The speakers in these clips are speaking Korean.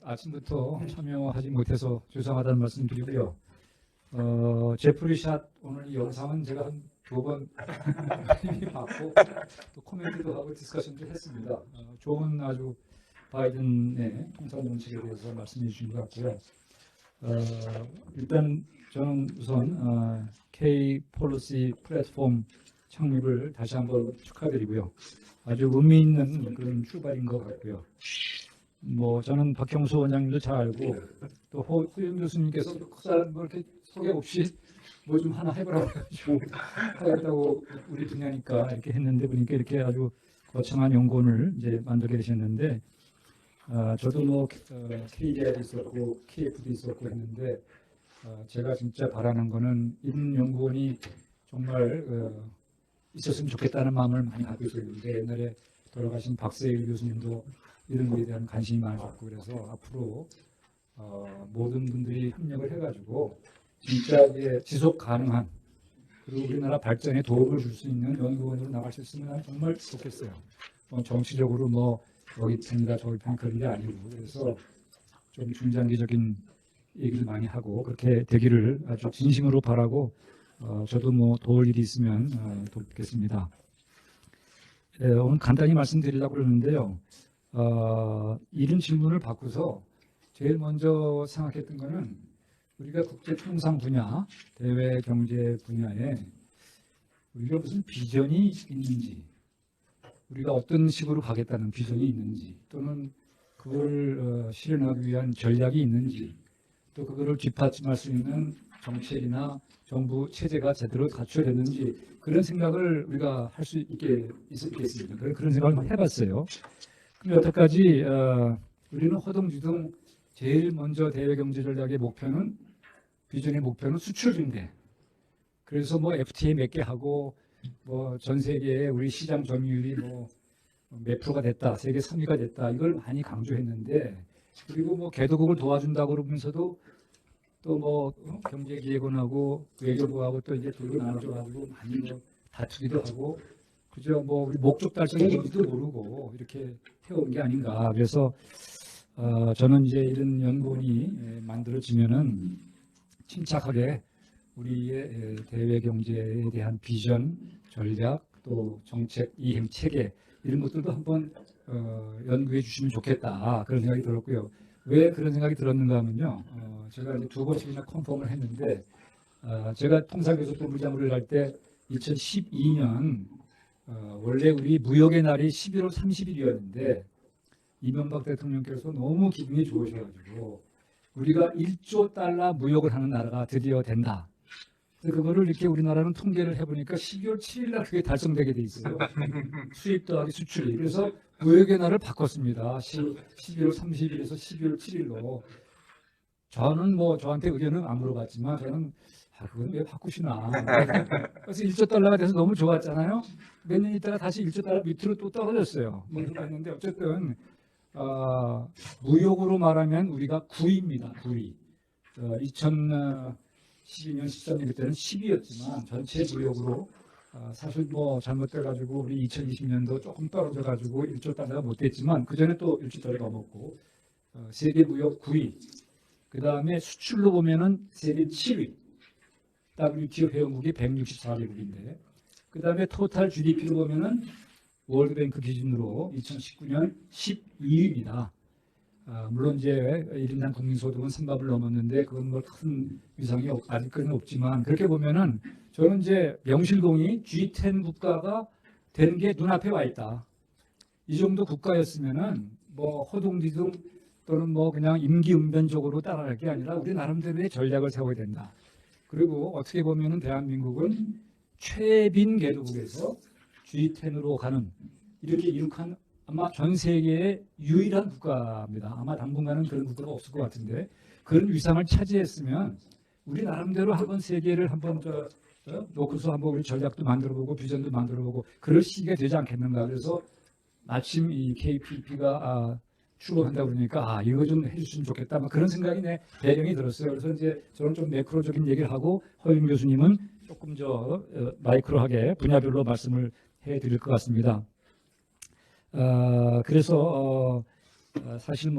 아침부터 참여하지 못해서 죄송하다는 말씀 드리고요. 제프리 샷 오늘 이 영상은 제가 한 2번 이미 봤고 또 코멘트도 하고 디스커션도 했습니다. 좋은 아주 바이든의 통상 정책에 대해서 말씀해 주신 것 같고요. 일단 저는 우선 K 폴리시 플랫폼 창립을 다시 한번 축하드리고요. 아주 의미 있는 그런 출발인 것 같고요. 저는 박형수 원장님도 잘 알고 또 호영 교수님께서 뭐 이렇게 소개 없이 뭐 좀 하나 해보라고 해가지고 하겠다고 우리 분야니까 이렇게 했는데 보니까 이렇게 아주 거창한 연구원을 이제 만들게 되셨는데 저도 KDI도 있었고 KF도 있었고 했는데 제가 진짜 바라는 거는 이런 연구원이 정말 있었으면 좋겠다는 마음을 많이 갖고 있었는데 옛날에 돌아가신 박세일 교수님도 이런 거에 대한 관심이 많으셨고 그래서 앞으로 모든 분들이 협력을 해가지고 진짜 이제 지속 가능한 그리고 우리나라 발전에 도움을 줄 수 있는 연구원으로 나갈 수 있으면 정말 좋겠어요. 정치적으로 여기 편이다 저기 편 그런 게 아니고 그래서 좀 중장기적인 얘기를 많이 하고 그렇게 되기를 아주 진심으로 바라고 저도 도울 일이 있으면 돕겠습니다. 오늘 간단히 말씀드리려고 그러는데요. 이런 질문을 받고서 제일 먼저 생각했던 거는 우리가 국제 통상 분야, 대외 경제 분야에 우리가 무슨 비전이 있는지, 우리가 어떤 식으로 가겠다는 비전이 있는지, 또는 그걸 실현하기 위한 전략이 있는지, 또 그거를 뒷받침할 수 있는 정책이나 정부 체제가 제대로 갖춰졌는지 그런 생각을 우리가 할 수 있겠습니다. 그런 생각을 해봤어요. 그럼 여태까지 우리는 허둥지둥 제일 먼저 대외경제전략의 목표는 비전의 목표는 수출인데 그래서 FTA 몇 개 하고 전 세계에 우리 시장 점유율이 몇 프로가 됐다, 세계 3위가 됐다 이걸 많이 강조했는데 그리고 개도국을 도와준다고 그러면서도 또 경제기획원하고 외교부하고 또 이제 둘로 나눠져가지고 많이 다투기도 하고 그저 우리 목적 달성이 뭔지도 모르고 이렇게 해온 게 아닌가. 그래서 저는 이제 이런 연구원이 만들어지면은 침착하게 우리의 대외 경제에 대한 비전, 전략, 또 정책, 이행 체계 이런 것들도 한번 연구해 주시면 좋겠다 그런 생각이 들었고요. 왜 그런 생각이 들었는가 하면요. 제가 이제 2번씩이나 컨펌을 했는데 제가 통상교섭본부장을 할 때 2012년 원래 우리 무역의 날이 11월 30일이었는데 이명박 대통령께서 너무 기분이 좋으셔가지고 우리가 1조 달러 무역을 하는 나라가 드디어 된다. 그래서 그거를 이렇게 우리나라는 통계를 해보니까 12월 7일 날 그게 달성되게 돼 있어요. 수입 더하기 수출이. 그래서 무역의 날을 바꿨습니다. 12월 30일에서 12월 7일로. 저는 저한테 의견은 안 물어봤지만 저는 그건 왜 바꾸시나. 그래서 1조 달러가 돼서 너무 좋았잖아요. 몇 년 있다가 다시 1조 달러 밑으로 또 떨어졌어요. 그랬는데 어쨌든 무역으로 말하면 우리가 9위입니다. 9위. 2012년, 13년 그때는 10위였지만 전체 무역으로 사실 잘못돼가지고 우리 2020년도 조금 떨어져가지고 1조 달러가 못 됐지만 그 전에 또 1조 달러 넘었고 세계 무역 9위. 그 다음에 수출로 보면은 세계 7위. WTO 회원국이 164개국인데 그 다음에 토탈 GDP로 보면은 월드뱅크 기준으로 2019년 12위입니다. 물론 이제 1인당 국민소득은 3밥을 넘었는데 그건 큰 위상이 아직까지는 없지만 그렇게 보면은 저는 이제 명실공히 G10 국가가 되는 게 눈앞에 와 있다. 이 정도 국가였으면은 허둥지둥 또는 그냥 임기응변적으로 따라갈 게 아니라 우리 나름대로의 전략을 세워야 된다. 그리고 어떻게 보면은 대한민국은 최빈 개도국에서 G10으로 가는 이렇게 이룩한 아마 전 세계의 유일한 국가입니다. 아마 당분간은 그런 국가가 없을 것 같은데 그런 위상을 차지했으면 우리 나름대로 한번 세계를 한번 놓고서 한번 우리 전략도 만들어보고 비전도 만들어보고 그럴 시기가 되지 않겠는가. 그래서 마침 이 KPP가 출범한다고 그러니까 이거 좀 해주시면 좋겠다. 그런 생각이 내 배경이 들었어요. 그래서 이제 저는 좀 매크로적인 얘기를 하고 허윤 교수님은 조금 마이크로하게 분야별로 말씀을 해드릴 것 같습니다. 그래서 사실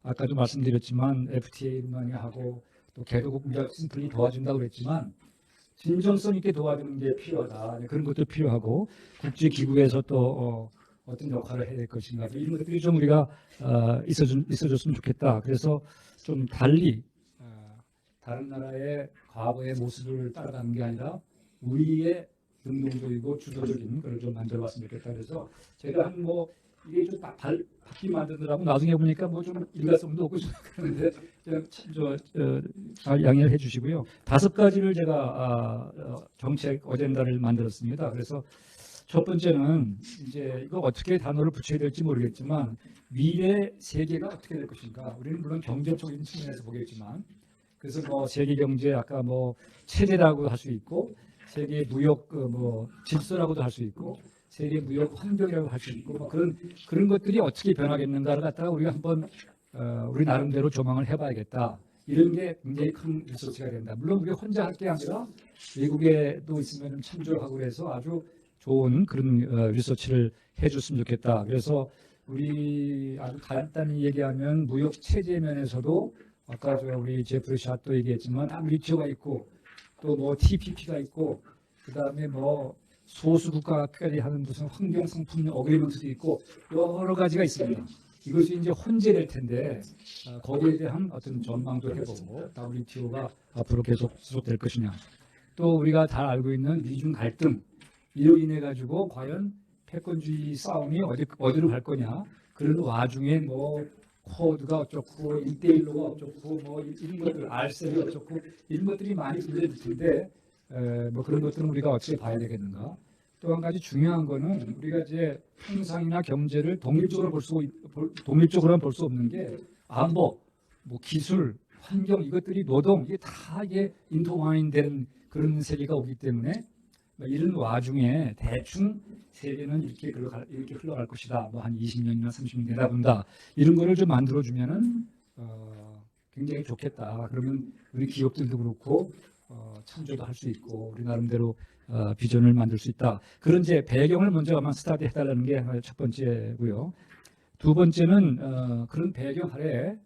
아까도 말씀드렸지만 FTA만이 하고 또 개도국 무역 심플이 도와준다고 그랬지만 진정성 있게 도와주는 게 필요하다. 그런 것도 필요하고 국제기구에서 또 어떤 역할을 해야 될 것인가 이런 것들이 좀 우리가 있어줬으면 좋겠다. 그래서 좀 달리 다른 나라의 과거의 모습을 따라가는 게 아니라 우리의 능동적이고 주도적인 걸 좀 만들어봤으면 좋겠다. 그래서 제가 이게 좀 바뀌 만드느라고 나중에 보니까 좀 일가성도 없고 좀 그런데 잘 양해를 해주시고요. 5가지를 제가 정책 어젠다를 만들었습니다. 그래서 첫 번째는 이제 이거 어떻게 단어를 붙여야 될지 모르겠지만 미래 세계가 어떻게 될 것인가. 우리는 물론 경제적인 측면에서 보겠지만 그래서 세계 경제 아까 체제라고 할 수 있고 세계 무역 질서라고도 할 수 있고 세계 무역 환경이라고 할 수 있고 그런 것들이 어떻게 변하겠는가를 갖다가 우리가 한번 우리 나름대로 조망을 해봐야겠다. 이런 게 굉장히 큰 리서치가 된다. 물론 우리가 혼자 할 게 아니라 외국에도 있으면 참조하고 그래서 아주 좋은 그런 리서치를 해줬으면 좋겠다. 그래서 우리 아주 간단히 얘기하면 무역 체제 면에서도 아까 우리 제프리 샷도 얘기했지만 WTO가 있고 또 TPP가 있고 그다음에 소수 국가까지 하는 무슨 환경 상품 어그리먼트도 있고 여러 가지가 있습니다. 이것이 이제 혼재될 텐데 거기에 대한 어떤 전망도 해보고 WTO가 앞으로 계속 지속될 것이냐. 또 우리가 잘 알고 있는 미중 갈등 이로 인해 가지고 과연 패권주의 싸움이 어디로 갈 거냐. 그런 와중에 코드가 어쩌고 1대1로가 어쩌고 이런 것들 알셈이 어쩌고 이런 것들이 많이 들려질 텐데 그런 것들은 우리가 어떻게 봐야 되겠는가. 또 한 가지 중요한 거는 우리가 이제 통상이나 경제를 독립적으로만 볼 수 없는 게 안보, 기술, 환경 이것들이 노동 이게 다 인터와인되는 그런 세계가 오기 때문에 이런 와중에 대충 세계는 이렇게 흘러갈 것이다. 한 20년이나 30년 되다 본다. 이런 거를 좀 만들어주면은 굉장히 좋겠다. 그러면 우리 기업들도 그렇고 참조도 할 수 있고 우리 나름대로 비전을 만들 수 있다. 그런 이제 배경을 먼저 아마 스타디 해달라는 게 첫 번째고요. 두 번째는 그런 배경 아래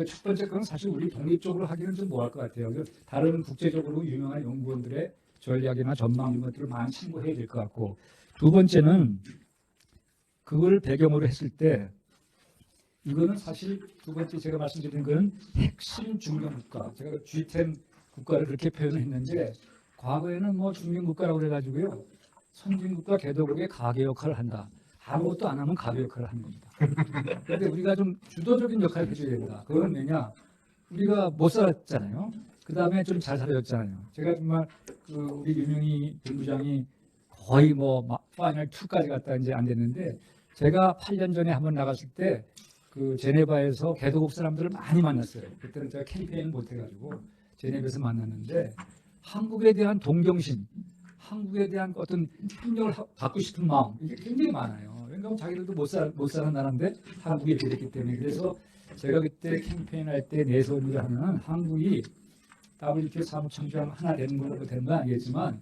첫 번째 건 사실 우리 독립적으로 하기는 좀 뭐할 것 같아요. 다른 국제적으로 유명한 연구원들의 전략이나 전망 이런 것들을 많이 참고해야 될 것 같고 두 번째는 그걸 배경으로 했을 때 이거는 사실 두 번째 제가 말씀드린 거는 핵심 중견 국가 제가 G10 국가를 그렇게 표현했는데 과거에는 중견 국가라고 그래가지고요 선진국가 개도국의 가계 역할을 한다. 아무것도 안 하면 가계 역할을 하는 겁니다. 그런데 우리가 좀 주도적인 역할을 해줘야 된다. 그건 왜냐? 우리가 못 살았잖아요. 그 다음에 좀 잘 살아졌잖아요. 제가 정말 우리 유명희 본부장이 거의 파이널 2까지 갔다 이제 안 됐는데 제가 8년 전에 한번 나갔을 때 제네바에서 개도국 사람들을 많이 만났어요. 그때는 제가 캠페인을 못 해가지고 제네바에서 만났는데 한국에 대한 동경심, 한국에 대한 어떤 협력을 받고 싶은 마음 이게 굉장히 많아요. 왜냐하면 자기들도 못 사는 나라인데 한국에 그랬기 때문에 그래서 제가 그때 캠페인할 때 내세우려 하면 한국이 WTO 사무총장 하나 되는 건 아니겠지만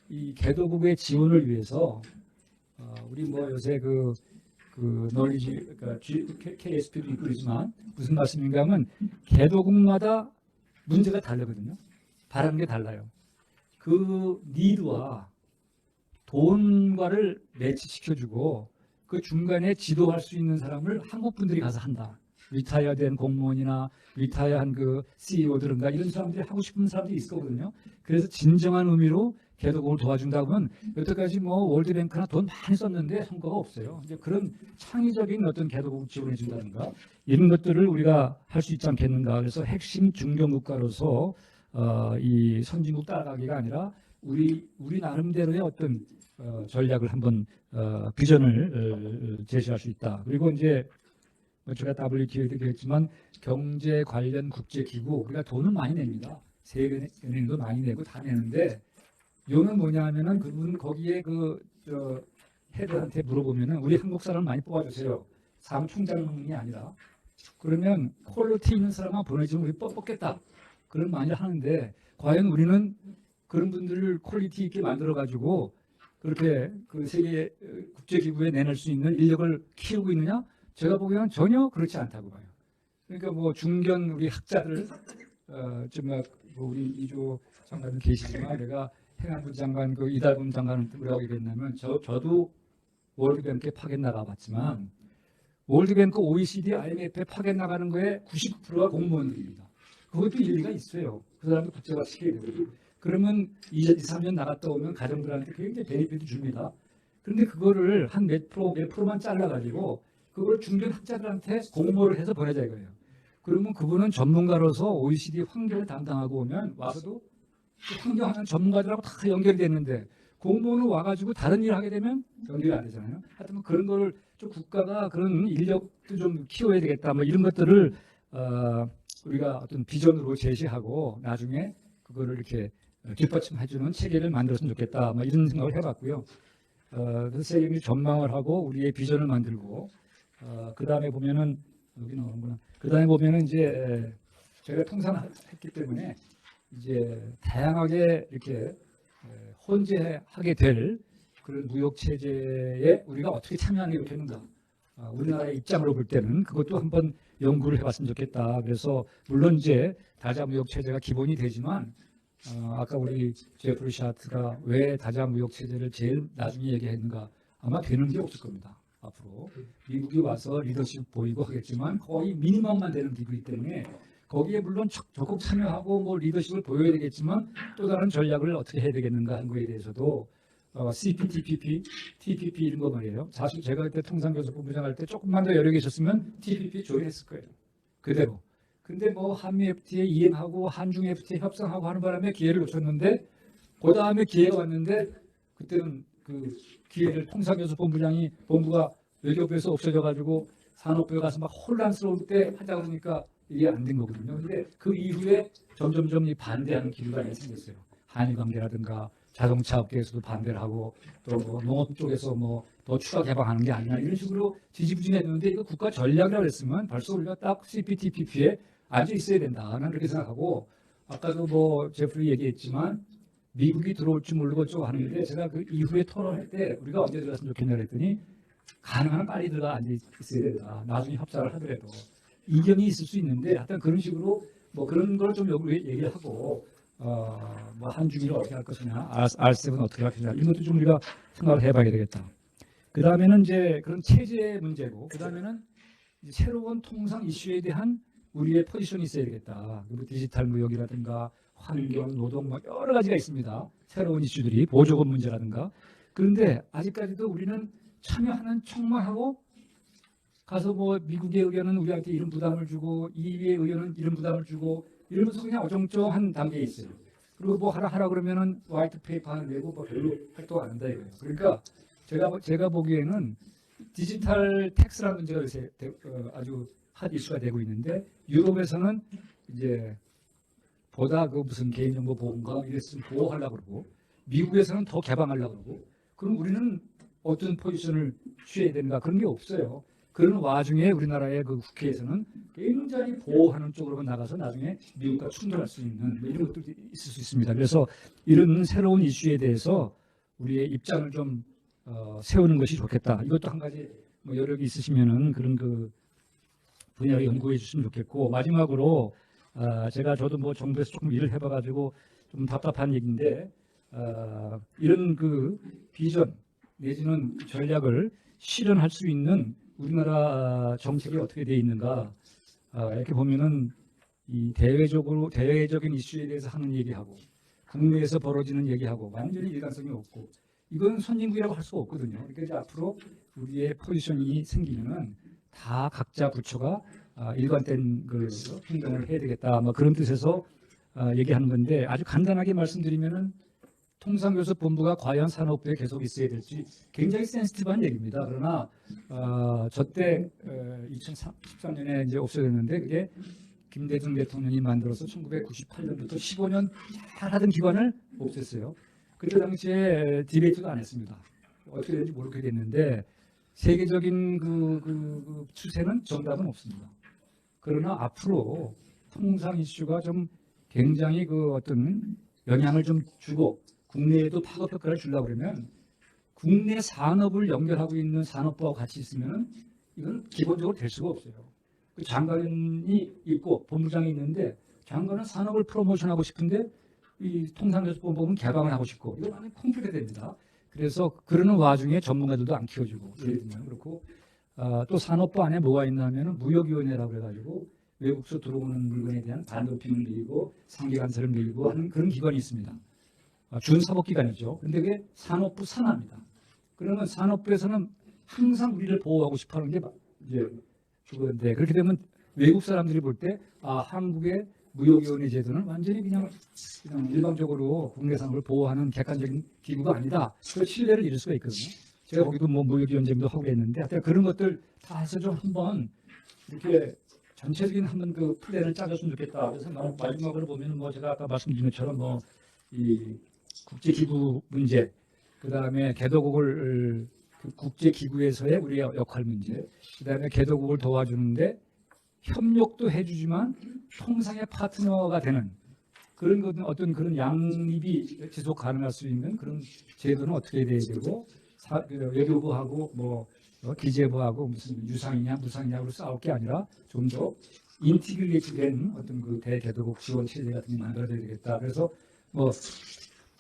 이 개도국의 지원을 위해서 우리 요새 knowledge KSP도 있고 그러지만 무슨 말씀인가 하면 개도국마다 문제가 다르거든요. 바라는 게 달라요. 그 니드와 돈과를 매치시켜주고 그 중간에 지도할 수 있는 사람을 한국 분들이 가서 한다. 리타이어된 공무원이나 리타이어한 CEO들인가 이런 사람들이 하고 싶은 사람들이 있을 거거든요. 그래서 진정한 의미로 개도국을 도와준다고 하면 여태까지 월드뱅크나 돈 많이 썼는데 성과가 없어요. 이제 그런 창의적인 어떤 개도국을 지원해 준다든가 이런 것들을 우리가 할 수 있지 않겠는가. 그래서 핵심 중견국가로서 이 선진국 따라가기가 아니라 우리 나름대로의 어떤 전략을 한번 비전을 제시할 수 있다. 그리고 이제 제가 WTO에도 얘기했지만 경제 관련 국제기구 우리가 돈은 많이 냅니다. 세계은행도 많이 내고 다 내는데 요는 뭐냐 하면은 그분 거기에 헤드한테 물어보면은 우리 한국 사람 많이 뽑아주세요. 사무총장이 아니라 그러면 퀄리티 있는 사람만 보내주면 우리 뽑겠다. 그런 말을 하는데 과연 우리는 그런 분들을 퀄리티 있게 만들어 가지고 그렇게 세계 국제기구에 내놓을 수 있는 인력을 키우고 있느냐? 제가 보기에는 전혀 그렇지 않다고 봐요. 그러니까 뭐 중견 우리 학자들 정말 뭐 우리 이조 장관은 계시지만 내가 행안부 장관 그 이달금 장관은 뭐라고 얘기했냐면 저도 월드뱅크에 파견 나가봤지만 월드뱅크, OECD, IMF에 파견 나가는 거에 99%가 공무원들입니다. 그것도 일리가 있어요. 그 사람도 국제화 시켜야 되고. 그러면 2, 3년 나갔다 오면 가정들한테 굉장히 베네핏을 줍니다. 그런데 그거를 한 몇 프로만 잘라가지고 그걸 중견 학자들한테 공모를 해서 보내자 이거예요. 그러면 그분은 전문가로서 OECD 환경을 담당하고 오면 와서도 그 환경하는 전문가들하고 다 연결이 됐는데 공무원은 와가지고 다른 일을 하게 되면 연결이 안 되잖아요. 하여튼 뭐 그런 거를 좀 국가가 그런 인력도 좀 키워야 되겠다. 뭐 이런 것들을 우리가 어떤 비전으로 제시하고 나중에 그거를 이렇게 뒷받침해주는 체계를 만들었으면 좋겠다. 뭐 이런 생각을 해봤고요. 그래서 세계적인 전망을 하고 우리의 비전을 만들고 그 다음에 보면은 여기 나오는구나. 그 다음에 보면은 이제 제가 통상했기 때문에 이제 다양하게 이렇게 혼재하게 될 그런 무역 체제에 우리가 어떻게 참여하는 게 좋겠는가. 우리나라의 입장으로 볼 때는 그것도 한번 연구를 해봤으면 좋겠다. 그래서 물론 이제 다자 무역 체제가 기본이 되지만 아까 우리 제프리 샤트가 왜 다자 무역 체제를 제일 나중에 얘기했는가 아마 되는 게 없을 겁니다. 앞으로 미국이 와서 리더십 보이고 하겠지만 거의 미니멈만 되는 기구이기 때문에 거기에 물론 적극 참여하고 뭐 리더십을 보여야 되겠지만 또 다른 전략을 어떻게 해야 되겠는가 하는 거에 대해서도 CPTPP, TPP 이런 거 말이에요. 사실 제가 그때 통상교섭본부장 할 때 조금만 더 여력이 있었으면 TPP 조인했을 거예요. 그대로. 근데 뭐 한미 FTA 이행하고 한중 FTA 협상하고 하는 바람에 기회를 놓쳤는데 그 다음에 기회가 왔는데 그때는 그 기회를 통상교섭본부장이 본부가 외교부에서 없어져가지고 산업부에 가서 막 혼란스러울 때 하자 그러니까 이게 안 된 거거든요. 근데 그 이후에 점점점 이 반대하는 기류가 많이 생겼어요. 한일 관계라든가 자동차 업계에서도 반대를 하고 또 뭐 농업 쪽에서 뭐 더 추가 개방하는 게 아니냐 이런 식으로 지지부진했는데 이거 국가 전략이라고 했으면 벌써 우리가 딱 CPTPP에 앉아 있어야 된다. 나는 그렇게 생각하고 아까도 뭐 제프리 얘기했지만 미국이 들어올 줄 모르고 좀 하는데 제가 그 이후에 토론할 때 우리가 언제 들어갔으면 좋겠냐 그랬더니 가능한 빨리 들어가 앉아 있어야 된다. 나중에 협상을 하더라도 이견이 있을 수 있는데 하여튼 그런 식으로 뭐 그런 걸 좀 얘기를 하고 뭐 한중일을 어떻게 할 것이냐, R7은 어떻게 할 것이냐 이런 것도 좀 우리가 생각을 해봐야 되겠다. 그 다음에는 이제 그런 체제 문제고, 그 다음에는 새로운 통상 이슈에 대한 우리의 포지션이 있어야 되겠다. 그리고 디지털 무역이라든가 환경, 노동 뭐 여러 가지가 있습니다. 새로운 이슈들이 보조금 문제라든가. 그런데 아직까지도 우리는 참여하는 척만 하고 가서 뭐 미국의 의견은 우리한테 이런 부담을 주고 EU의 의견은 이런 부담을 주고 이러면서 그냥 어정쩡한 단계에 있어요. 그리고 뭐 하라 그러면은 화이트 페이퍼 하나 내고 뭐 별로 활동 안 한다 이거예요. 그러니까 제가 보기에는 디지털 텍스라는 문제가 요새 아주 핫 이슈가 되고 있는데 유럽에서는 이제 보다 그 무슨 개인정보 보호인가 이랬으면 보호하려고 그러고 미국에서는 더 개방하려고 그러고 그럼 우리는 어떤 포지션을 취해야 되는가 그런 게 없어요. 그런 와중에 우리나라의 그 국회에서는 굉장히 보호하는 쪽으로 나가서 나중에 미국과 충돌할 수 있는 뭐 이런 것들도 있을 수 있습니다. 그래서 이런 새로운 이슈에 대해서 우리의 입장을 좀 세우는 것이 좋겠다. 이것도 한 가지 뭐 여력이 있으시면은 그런 그 분야를 연구해 주시면 좋겠고 마지막으로 저도 뭐 정부에서 조금 일을 해봐가지고 좀 답답한 얘기인데 이런 그 비전 내지는 전략을 실현할 수 있는 우리나라 정책이 어떻게 되어 있는가 이렇게 보면은 이 대외적인 이슈에 대해서 하는 얘기하고 국내에서 벌어지는 얘기하고 완전히 일관성이 없고 이건 선진국이라고 할 수가 없거든요. 그러니까 이제 앞으로 우리의 포지션이 생기면은 다 각자 부처가 일관된 그 행동을 해야 되겠다. 뭐 그런 뜻에서 얘기하는 건데 아주 간단하게 말씀드리면은 통상교섭본부가 과연 산업부에 계속 있어야 될지 굉장히 센시티브한 얘기입니다. 그러나 저때 2013년에 이제 없어졌는데 그게 김대중 대통령이 만들어서 1998년부터 15년 잘하던 기관을 없앴어요. 그때 당시에 디베이트도 안 했습니다. 어떻게 되는지 모르겠는데 세계적인 그 추세는 정답은 없습니다. 그러나 앞으로 통상 이슈가 좀 굉장히 그 어떤 영향을 좀 주고 국내에도 파급 효과를 주려고 그러면 국내 산업을 연결하고 있는 산업부하고 같이 있으면 이건 기본적으로 될 수가 없어요. 그 장관이 있고 본부장이 있는데 장관은 산업을 프로모션하고 싶은데 이 통상교섭본부는 개방을 하고 싶고 이건 완전 콩프리가 됩니다. 그래서 그러는 와중에 전문가들도 안 키워주고 예를 들면 그렇고 또 산업부 안에 뭐가 있냐면은 무역위원회라고 해가지고 외국에서 들어오는 물건에 대한 반도핑을 밀고 상계관세를 밀고 하는 그런 기관이 있습니다. 준사법기관이죠. 근데 그게 산업부 산하입니다. 그러면 산업부에서는 항상 우리를 보호하고 싶어하는 게 이제 그건데 그렇게 되면 외국 사람들이 볼 때 한국의 무역위원회 제도는 완전히 그냥 일방적으로 국내 산업을 보호하는 객관적인 기구가 아니다. 그 신뢰를 잃을 수가 있거든요. 제가 거기도 뭐 무역위원장도 하고 했는데 하여튼 그런 것들 다 해서 좀 한번 이렇게 전체적인 한번 그 플랜을 짜줬으면 좋겠다. 그래서 마지막으로 보면은 뭐 제가 아까 말씀드린 것처럼 뭐 이 국제기구 문제, 그 다음에 개도국을 그 국제기구에서의 우리의 역할 문제, 그 다음에 개도국을 도와주는데 협력도 해주지만 통상의 파트너가 되는 그런 것은 어떤 그런 양립이 지속 가능할 수 있는 그런 제도는 어떻게 돼야 되고 외교부하고 뭐 기재부하고 무슨 유상이냐 무상이냐로 싸울 게 아니라 좀 더 인티그레이트된 어떤 그 대개도국 지원 체제 같은 게 만들어야 되겠다. 그래서 뭐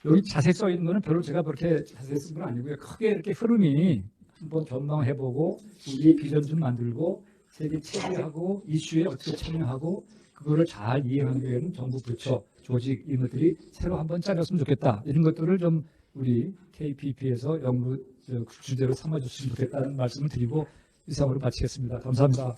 여기 자세히 써 있는 거는 별로 제가 그렇게 자세히 쓴 건 아니고요. 크게 이렇게 흐름이 한번 전망해보고 우리의 비전 좀 만들고 세계 체계하고 이슈에 어떻게 참여하고 그거를 잘 이해하는 데에는 정부 부처 조직 이런 것들이 새로 한번 짜렸으면 좋겠다. 이런 것들을 좀 우리 KPP에서 연구 주제로 삼아줬으면 좋겠다는 말씀을 드리고 이상으로 마치겠습니다. 감사합니다.